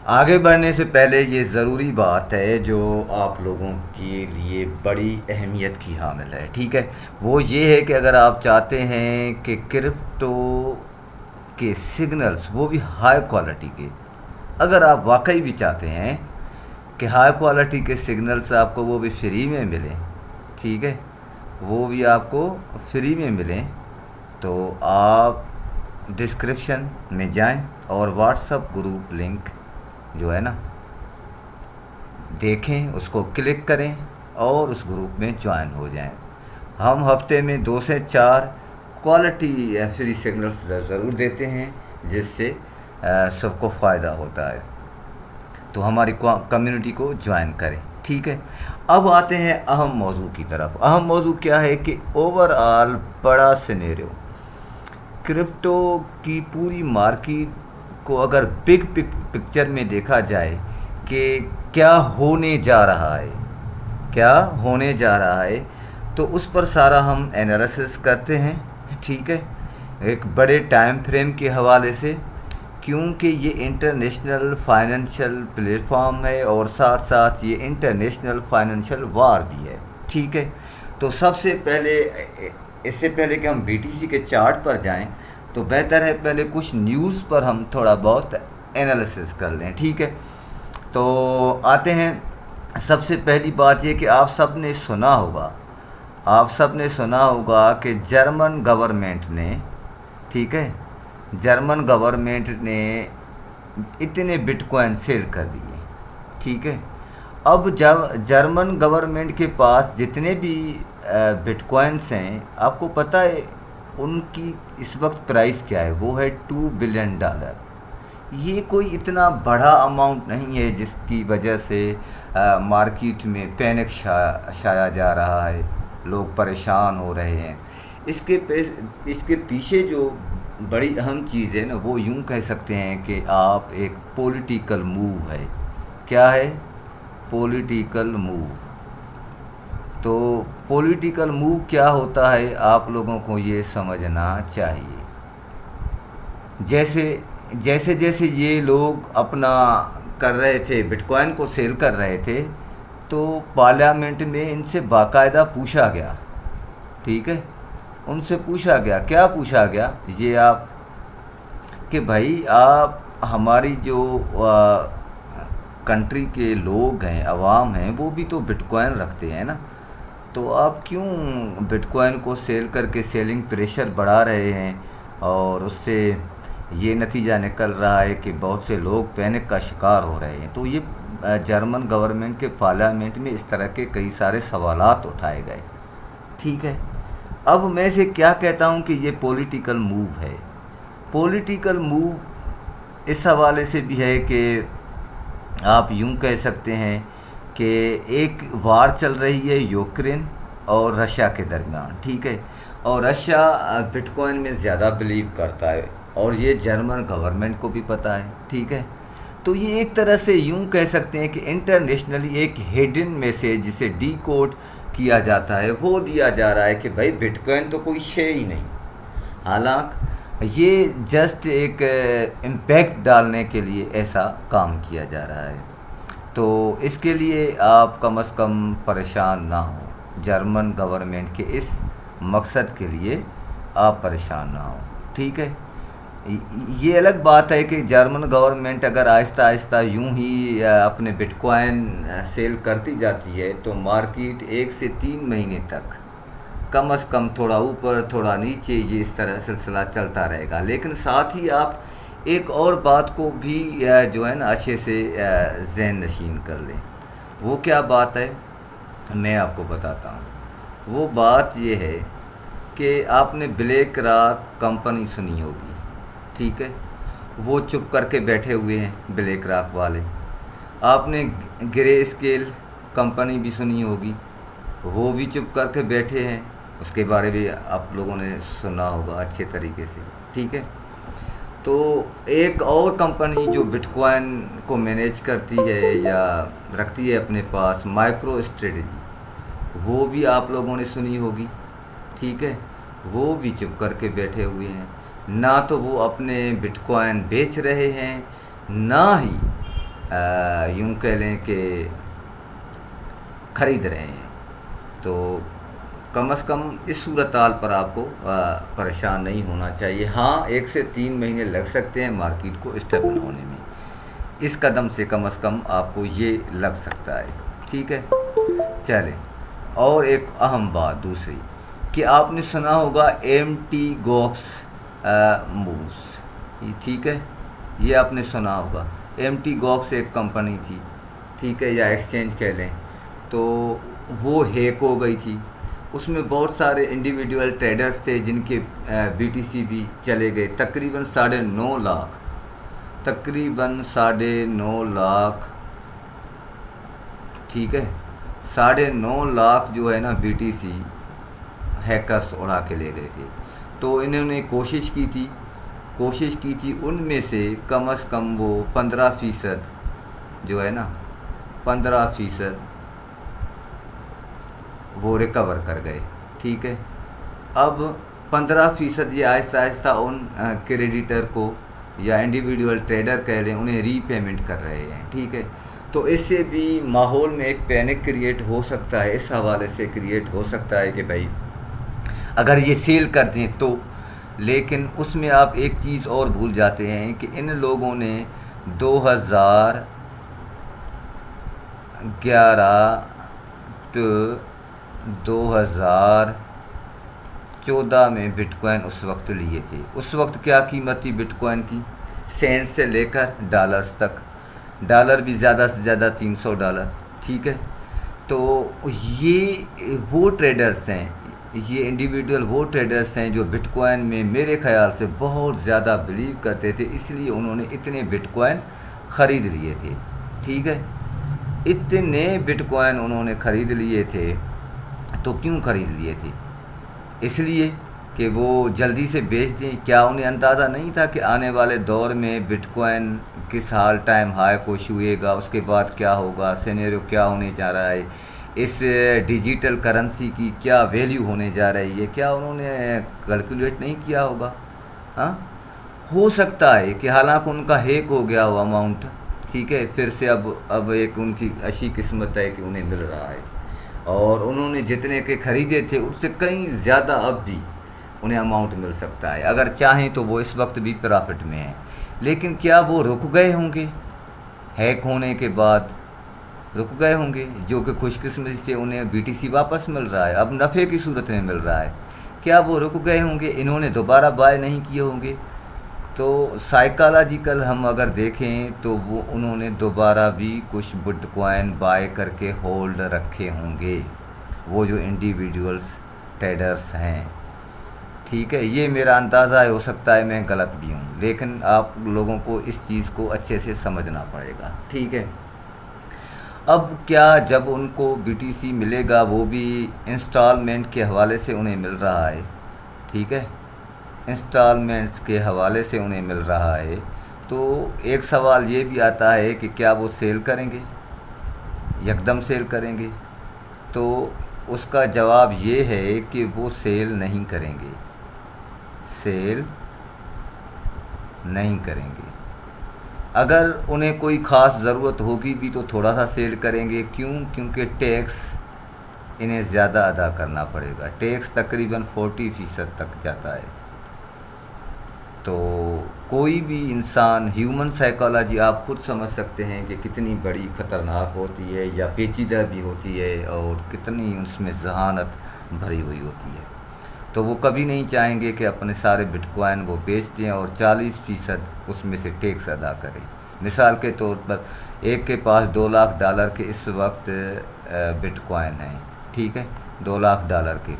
आगे बढ़ने से पहले ये ज़रूरी बात है जो आप लोगों के लिए बड़ी अहमियत की हामिल है, ठीक है। वो ये है कि अगर आप चाहते हैं कि क्रिप्टो के सिग्नल्स वो भी हाई क्वालिटी के, अगर आप वाकई भी चाहते हैं कि हाई क्वालिटी के सिग्नल्स आपको वो भी फ्री में मिलें, ठीक है, वो भी आपको फ्री में मिलें, तो आप डिस्क्रिप्शन में जाएं और व्हाट्सअप ग्रुप लिंक जो है ना देखें, उसको क्लिक करें और उस ग्रुप में ज्वाइन हो जाएं। हम हफ्ते में 2 से 4 क्वालिटी फ्री सिग्नल्स ज़रूर देते हैं जिससे सबको फ़ायदा होता है। तो हमारी कम्युनिटी को ज्वाइन करें, ठीक है। अब आते हैं अहम मौजू की तरफ। अहम मौजू क्या है कि ओवरऑल बड़ा सिनेरियो क्रिप्टो की पूरी मार्केट को अगर बिग पिक्चर में देखा जाए कि क्या होने जा रहा है, क्या होने जा रहा है, तो उस पर सारा हम एनालिसिस करते हैं, ठीक है, एक बड़े टाइम फ्रेम के हवाले से, क्योंकि ये इंटरनेशनल फाइनेंशियल प्लेटफॉर्म है और साथ साथ ये इंटरनेशनल फाइनेंशियल वार भी है, ठीक है। तो सबसे पहले, इससे पहले कि हम बीटीसी के चार्ट पर जाएं, तो बेहतर है पहले कुछ न्यूज़ पर हम थोड़ा बहुत एनालिसिस कर लें, ठीक है। तो आते हैं, सबसे पहली बात ये कि आप सब ने सुना होगा, आप सब ने सुना होगा कि जर्मन गवर्नमेंट ने, ठीक है, जर्मन गवर्नमेंट ने इतने बिटकॉइन सेल कर दिए, ठीक है। अब जब जर्मन गवर्नमेंट के पास जितने भी बिटकॉइंस हैं, आपको पता है उनकी इस वक्त प्राइस क्या है? वो है $2 बिलियन। ये कोई इतना बड़ा अमाउंट नहीं है जिसकी वजह से मार्केट में पैनिक छाया जा रहा है, लोग परेशान हो रहे हैं। इसके पीछे जो बड़ी अहम चीज़ है ना, वो यूँ कह सकते हैं कि आप एक पॉलिटिकल मूव है। क्या है? Political move. तो पॉलिटिकल मूव क्या होता है आप लोगों को ये समझना चाहिए। जैसे जैसे जैसे ये लोग अपना कर रहे थे, बिटकॉइन को सेल कर रहे थे, तो पार्लियामेंट में इनसे बाकायदा पूछा गया, ठीक है, उनसे पूछा गया, क्या पूछा गया ये आप, कि भाई आप हमारी जो कंट्री के लोग हैं, अवाम हैं, वो भी तो बिटकॉइन रखते हैं ना, तो आप क्यों बिटकॉइन को सेल करके सेलिंग प्रेशर बढ़ा रहे हैं, और उससे ये नतीजा निकल रहा है कि बहुत से लोग पैनिक का शिकार हो रहे हैं। तो ये जर्मन गवर्नमेंट के पार्लियामेंट में इस तरह के कई सारे सवालात उठाए गए, ठीक है। अब मैं से क्या कहता हूँ कि ये पॉलिटिकल मूव है। पॉलिटिकल मूव इस हवाले से भी है कि आप यूं कह सकते हैं कि एक वार चल रही है यूक्रेन और रशिया के दरमियान, ठीक है, और रशिया बिटकॉइन में ज़्यादा बिलीव करता है और ये जर्मन गवर्नमेंट को भी पता है, ठीक है। तो ये एक तरह से यूं कह सकते हैं कि इंटरनेशनली एक हिडन मैसेज जिसे डीकोड किया जाता है वो दिया जा रहा है कि भाई बिटकॉइन तो कोई शे ही नहीं। हालांकि ये जस्ट एक इम्पैक्ट डालने के लिए ऐसा काम किया जा रहा है। तो इसके लिए आप कम से कम परेशान ना हो, जर्मन गवर्नमेंट के इस मकसद के लिए आप परेशान ना हो, ठीक है। ये अलग बात है कि जर्मन गवर्नमेंट अगर आहिस्ता आहिस्ता यूं ही अपने बिटकॉइन सेल करती जाती है तो मार्केट 1 से 3 महीने तक कम से कम थोड़ा ऊपर थोड़ा नीचे ये इस तरह सिलसिला चलता रहेगा। लेकिन साथ ही आप एक और बात को भी जो है ना अच्छे से ज़हन नशीन कर लें। वो क्या बात है मैं आपको बताता हूँ। वो बात ये है कि आपने ब्लैक रॉक कंपनी सुनी होगी, ठीक है, वो चुप करके बैठे हुए हैं ब्लैक रॉक वाले। आपने ग्रे स्केल कंपनी भी सुनी होगी, वो भी चुप करके बैठे हैं, उसके बारे में आप लोगों ने सुना होगा अच्छे तरीके से, ठीक है। तो एक और कंपनी जो बिटकॉइन को मैनेज करती है या रखती है अपने पास, माइक्रो स्ट्रेटजी, वो भी आप लोगों ने सुनी होगी, ठीक है, वो भी चुप करके बैठे हुए हैं। ना तो वो अपने बिटकॉइन बेच रहे हैं, ना ही यूँ कह लें कि ख़रीद रहे हैं। तो कम से कम इस सूरत हाल पर आपको परेशान नहीं होना चाहिए। हाँ, 1 से 3 महीने लग सकते हैं मार्केट को स्टेबल होने में। इस कदम से कम आपको ये लग सकता है। ठीक है, चलें। और एक अहम बात दूसरी कि आपने सुना होगा एमटी गोक्स मूव्स, ठीक है, ये आपने सुना होगा। एमटी गोक्स एक कंपनी थी, ठीक है, या एक्सचेंज कह लें, तो वो हैक हो गई थी। उसमें बहुत सारे इंडिविजुअल ट्रेडर्स थे जिनके बीटीसी भी चले गए। तकरीबन 9.5 लाख, तकरीबन 9.5 लाख, ठीक है, 9.5 लाख जो है ना बीटीसी हैकर्स उड़ा के ले गए थे। तो इन्होंने कोशिश की थी उनमें से कम वो 15% जो है ना 15% वो रिकवर कर गए। ठीक है, अब 15% ये आहिस्ता आहिस्ता उन क्रेडिटर को या इंडिविजुअल ट्रेडर कह लें उन्हें रीपेमेंट कर रहे हैं। ठीक है, तो इससे भी माहौल में एक पैनिक क्रिएट हो सकता है। इस हवाले से क्रिएट हो सकता है कि भाई अगर ये सेल कर दें तो, लेकिन उसमें आप एक चीज़ और भूल जाते हैं कि इन लोगों ने 2011 टू 2014 में बिटकॉइन उस वक्त लिए थे। उस वक्त क्या कीमत थी बिटकॉइन की? सेंट से लेकर डॉलर्स तक, डॉलर भी ज़्यादा से ज़्यादा $300। ठीक है, तो ये वो ट्रेडर्स हैं, ये इंडिविजुअल वो ट्रेडर्स हैं जो बिटकॉइन में मेरे ख़याल से बहुत ज़्यादा बिलीव करते थे, इसलिए उन्होंने इतने बिटकॉइन ख़रीद लिए थे। ठीक है, इतने बिटकॉइन उन्होंने ख़रीद लिए थे। तो क्यों ख़रीद लिए थे? इसलिए कि वो जल्दी से बेच दें। क्या उन्हें अंदाज़ा नहीं था कि आने वाले दौर में बिटकॉइन किस हाल टाइम हाई को छुएगा, उसके बाद क्या होगा, सिनेरियो क्या होने जा रहा है, इस डिजिटल करेंसी की क्या वैल्यू होने जा रही है? क्या उन्होंने कैलकुलेट नहीं किया होगा? हाँ, हो सकता है कि हालांकि उनका हैक हो गया हो अमाउंट, ठीक है, फिर से अब एक उनकी अच्छी किस्मत है कि उन्हें मिल रहा है, और उन्होंने जितने के ख़रीदे थे उससे कहीं ज़्यादा अब भी उन्हें अमाउंट मिल सकता है। अगर चाहें तो वो इस वक्त भी प्रॉफिट में हैं। लेकिन क्या वो रुक गए होंगे? हैक होने के बाद रुक गए होंगे, जो कि खुशकिस्मती से उन्हें बीटीसी वापस मिल रहा है, अब नफ़े की सूरत में मिल रहा है। क्या वो रुक गए होंगे? इन्होंने दोबारा बाय नहीं किए होंगे? तो साइकोलॉजिकल हम अगर देखें तो वो उन्होंने दोबारा भी कुछ बिटकॉइन बाय करके होल्ड रखे होंगे, वो जो इंडिविजुअल्स ट्रेडर्स हैं। ठीक है, ये मेरा अंदाज़ा है, हो सकता है मैं गलत भी हूँ, लेकिन आप लोगों को इस चीज़ को अच्छे से समझना पड़ेगा। ठीक है, अब क्या जब उनको बीटीसी मिलेगा वो भी इंस्टॉलमेंट के हवाले से उन्हें मिल रहा है। ठीक है, इंस्टॉलमेंट्स के हवाले से उन्हें मिल रहा है, तो एक सवाल ये भी आता है कि क्या वो सेल करेंगे, यकदम सेल करेंगे? तो उसका जवाब ये है कि वो सेल नहीं करेंगे, सेल नहीं करेंगे। अगर उन्हें कोई ख़ास ज़रूरत होगी भी तो थोड़ा सा सेल करेंगे। क्यों? क्योंकि टैक्स इन्हें ज़्यादा अदा करना पड़ेगा। टैक्स तकरीबन 40% तक जाता है। तो कोई भी इंसान, ह्यूमन साइकोलॉजी आप खुद समझ सकते हैं कि कितनी बड़ी ख़तरनाक होती है या पेचीदा भी होती है, और कितनी उसमें जहानत भरी हुई होती है। तो वो कभी नहीं चाहेंगे कि अपने सारे बिटकॉइन वो बेच दें और 40% उसमें से टैक्स अदा करें। मिसाल के तौर पर एक के पास $2 लाख के इस वक्त बिटकॉइन हैं, ठीक है, $2 लाख के।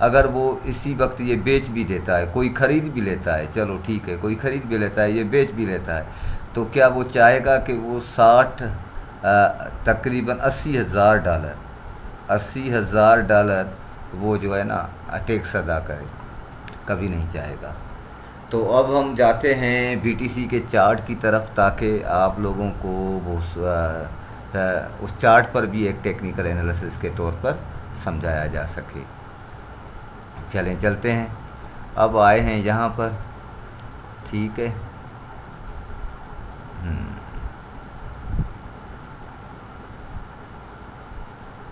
अगर वो इसी वक्त ये बेच भी देता है, कोई ख़रीद भी लेता है, चलो ठीक है, कोई ख़रीद भी लेता है, ये बेच भी लेता है, तो क्या वो चाहेगा कि वो तकरीबन $80,000 वो जो है ना टैक्स अदा करे? कभी नहीं चाहेगा। तो अब हम जाते हैं बीटीसी के चार्ट की तरफ, ताकि आप लोगों को वो उस चार्ट पर भी एक टेक्निकल एनालिसिस के तौर पर समझाया जा सके। चलते हैं। अब आए हैं यहाँ पर, ठीक है,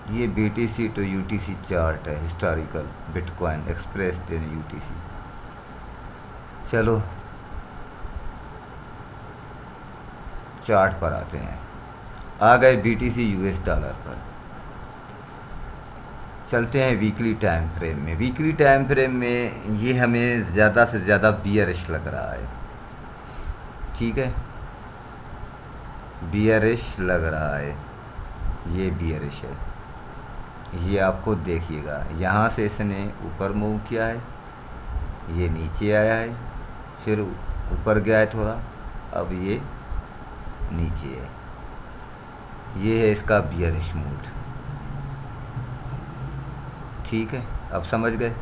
ये BTC टू UTC चार्ट है, historical bitcoin expressed in UTC। चलो चार्ट पर आते हैं। आ गए BTC US डॉलर पर। चलते हैं वीकली टाइम फ्रेम में। वीकली टाइम फ्रेम में ये हमें ज़्यादा से ज़्यादा बियरिश लग रहा है, ठीक है, बियरिश लग रहा है, ये बियरिश है। ये आपको देखिएगा, यहाँ से इसने ऊपर मूव किया है, ये नीचे आया है, फिर ऊपर गया है थोड़ा, अब ये नीचे है। ये है इसका बियरिश मूड, ठीक है, अब समझ गए।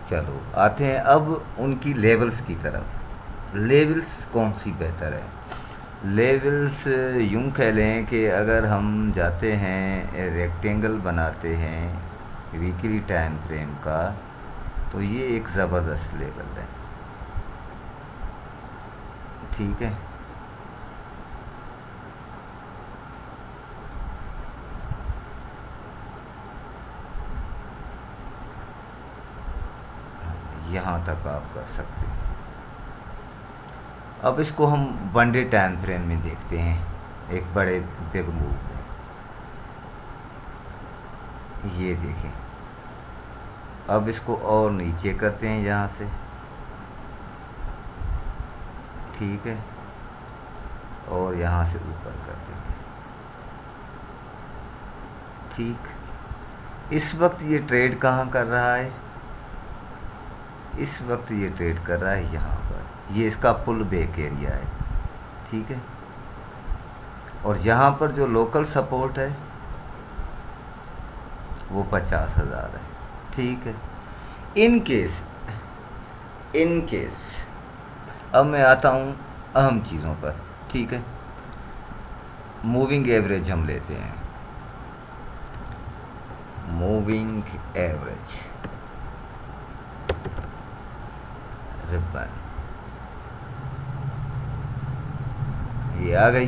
चलो आते हैं अब उनकी लेवल्स की तरफ। लेवल्स कौन सी बेहतर है? लेवल्स यूं कह लें कि अगर हम जाते हैं रेक्टेंगल बनाते हैं वीकली टाइम फ्रेम का, तो ये एक ज़बरदस्त लेवल है, ठीक है। यहाँ तक आप कर सकते हैं। अब इसको हम वन डे टाइम फ्रेम में देखते हैं, एक बड़े बिग मूव में। ये देखें, अब इसको और नीचे करते हैं यहाँ से, ठीक है, और यहाँ से ऊपर करते हैं, ठीक। इस वक्त ये ट्रेड कहाँ कर रहा है? इस वक्त ये ट्रेड कर रहा है यहाँ पर। ये इसका पुल बैक एरिया है, ठीक है, और यहाँ पर जो लोकल सपोर्ट है वो 50,000 है, ठीक है। इन केस अब मैं आता हूँ अहम चीज़ों पर, ठीक है। मूविंग एवरेज हम लेते हैं, मूविंग एवरेज रिबन, ये आ गई।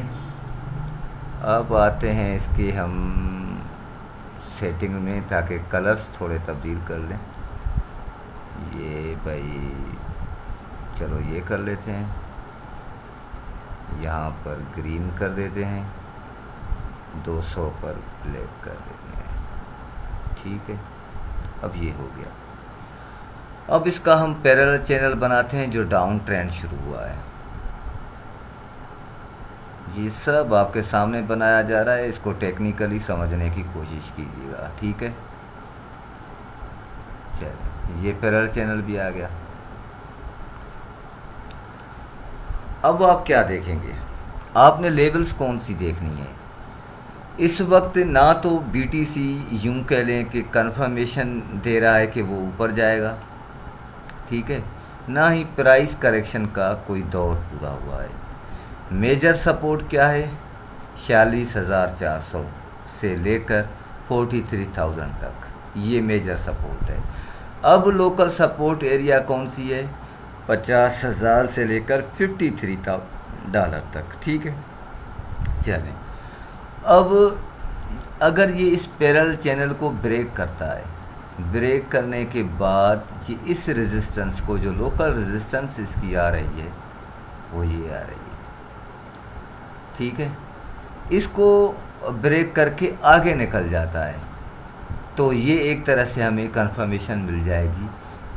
अब आते हैं इसके हम सेटिंग में, ताकि कलर्स थोड़े तब्दील कर लें। ये भाई चलो ये कर लेते हैं, यहाँ पर ग्रीन कर देते हैं, 200 पर ब्लैक कर देते हैं, ठीक है। अब ये हो गया। अब इसका हम पैरेलल चैनल बनाते हैं जो डाउन ट्रेंड शुरू हुआ है। ये सब आपके सामने बनाया जा रहा है, इसको टेक्निकली समझने की कोशिश कीजिएगा, ठीक है। चलिए ये पैरेलल चैनल भी आ गया। अब आप क्या देखेंगे? आपने लेवल्स कौन सी देखनी है? इस वक्त ना तो BTC यूं कह लें कि कंफर्मेशन दे रहा है कि वो ऊपर जाएगा, ठीक है, ना ही प्राइस करेक्शन का कोई दौर पूरा हुआ है। मेजर सपोर्ट क्या है? 46,400 से लेकर 43,000 तक, ये मेजर सपोर्ट है। अब लोकल सपोर्ट एरिया कौन सी है? 50,000 से लेकर $53,000 तक, ठीक है। चलें, अब अगर ये इस पैरेलल चैनल को ब्रेक करता है, ब्रेक करने के बाद ये इस रेजिस्टेंस को, जो लोकल रेजिस्टेंस इसकी आ रही है वो ये आ रही है, ठीक है, इसको ब्रेक करके आगे निकल जाता है, तो ये एक तरह से हमें कंफर्मेशन मिल जाएगी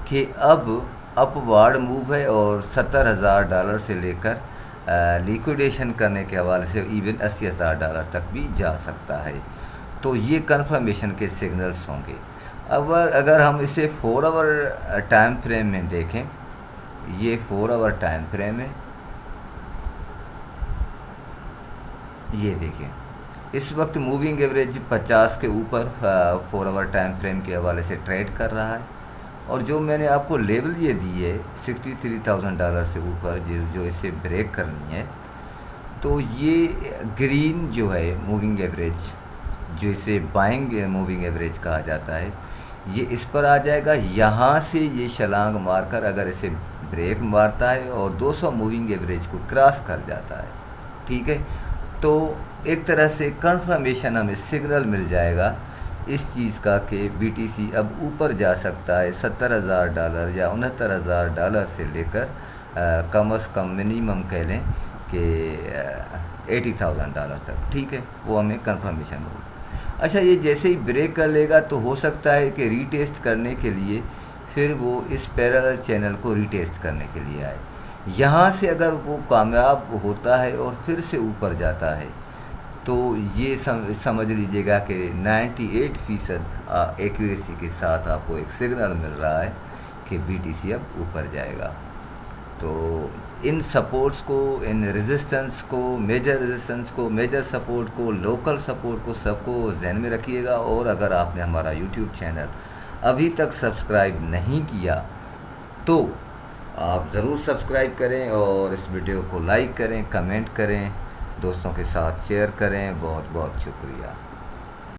कि अब अपवार्ड मूव है और $70,000 से लेकर लिक्विडेशन करने के हवाले से इवन $80,000 तक भी जा सकता है। तो ये कंफर्मेशन के सिग्नल्स होंगे। अगर हम इसे 4 आवर टाइम फ्रेम में देखें, ये 4 आवर टाइम फ्रेम है, ये देखें, इस वक्त मूविंग एवरेज 50 के ऊपर 4 आवर टाइम फ्रेम के हवाले से ट्रेड कर रहा है। और जो मैंने आपको लेवल ये दी है $63,000 से ऊपर, जो इसे ब्रेक करनी है, तो ये ग्रीन जो है मूविंग एवरेज, जो इसे बाइंग मूविंग एवरेज कहा जाता है, ये इस पर आ जाएगा। यहाँ से ये छलांग मारकर अगर इसे ब्रेक मारता है और 200 मूविंग एवरेज को क्रॉस कर जाता है, ठीक है, तो एक तरह से कंफर्मेशन हमें सिग्नल मिल जाएगा इस चीज़ का कि BTC अब ऊपर जा सकता है $70,000 या $69,000 से लेकर कम अज़ कम मिनिमम कह लें कि $80,000 तक। ठीक है, वो हमें कंफर्मेशन हो। अच्छा, ये जैसे ही ब्रेक कर लेगा तो हो सकता है कि रीटेस्ट करने के लिए फिर वो इस पैरेलल चैनल को रीटेस्ट करने के लिए आए। यहाँ से अगर वो कामयाब होता है और फिर से ऊपर जाता है तो ये समझ लीजिएगा कि 98% एक्यूरेसी के साथ आपको एक सिग्नल मिल रहा है कि BTC अब ऊपर जाएगा। तो इन सपोर्ट्स को, इन रेजिस्टेंस को, मेजर रेजिस्टेंस को, मेजर सपोर्ट को, लोकल सपोर्ट को, सबको जहन में रखिएगा। और अगर आपने हमारा यूट्यूब चैनल अभी तक सब्सक्राइब नहीं किया तो आप ज़रूर सब्सक्राइब करें और इस वीडियो को लाइक करें, कमेंट करें, दोस्तों के साथ शेयर करें। बहुत बहुत शुक्रिया।